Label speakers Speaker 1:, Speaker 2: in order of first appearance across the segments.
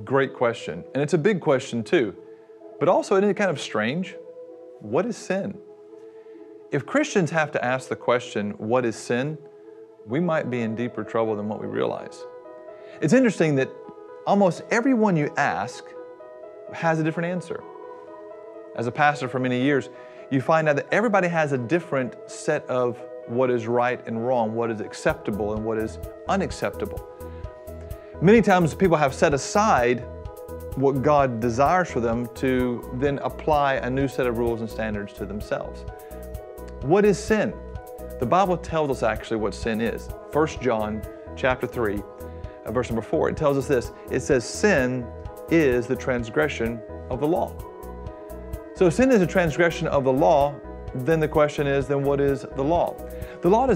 Speaker 1: Great question. And it's a big question too. But also, isn't it kind of strange? What is sin? If Christians have to ask the question, what is sin? We might be in deeper trouble than what we realize. It's interesting that almost everyone you ask has a different answer. As a pastor for many years, you find out that everybody has a different set of what is right and wrong, what is acceptable and what is unacceptable. Many times people have set aside what God desires for them to then apply a new set of rules and standards to themselves. What is sin? The Bible tells us actually what sin is. 1 John chapter 3, verse number 4, it tells us this. It says, sin is the transgression of the law. So if sin is a transgression of the law, then the question is, then what is the law? The law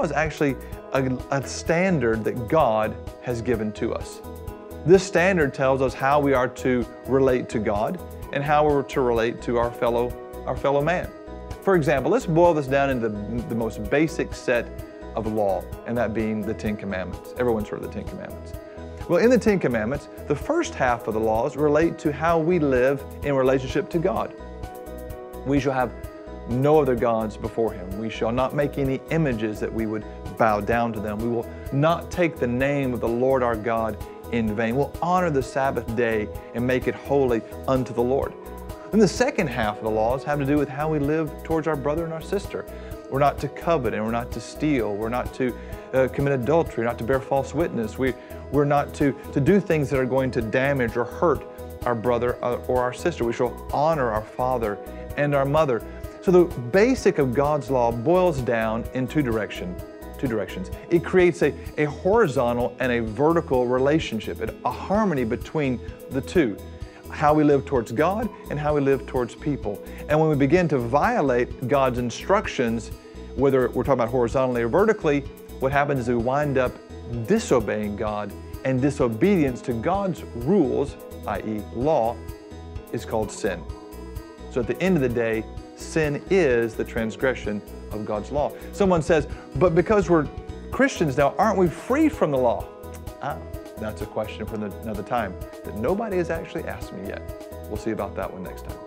Speaker 1: is actually a standard that God has given to us. This standard tells us how we are to relate to God and how we're to relate to our fellow man. For example, let's boil this down into the most basic set of law, and that being the Ten Commandments. Everyone's heard of the Ten Commandments. Well, in the Ten Commandments, the first half of the laws relate to how we live in relationship to God. We shall have no other gods before Him. We shall not make any images that we would bow down to them. We will not take the name of the Lord our God in vain. We'll honor the Sabbath day and make it holy unto the Lord. And the second half of the laws have to do with how we live towards our brother and our sister. We're not to covet, and we're not to steal. We're not to commit adultery, not to bear false witness. We're not to do things that are going to damage or hurt our brother or our sister. We shall honor our father and our mother. So the basic of God's law boils down in two directions. It creates a horizontal and a vertical relationship, a harmony between the two. How we live towards God and how we live towards people. And when we begin to violate God's instructions, whether we're talking about horizontally or vertically, what happens is we wind up disobeying God, and disobedience to God's rules, i.e. law, is called sin. So at the end of the day, sin is the transgression of God's law. Someone says, but because we're Christians now, aren't we free from the law? That's a question for another time that nobody has actually asked me yet. We'll see about that one next time.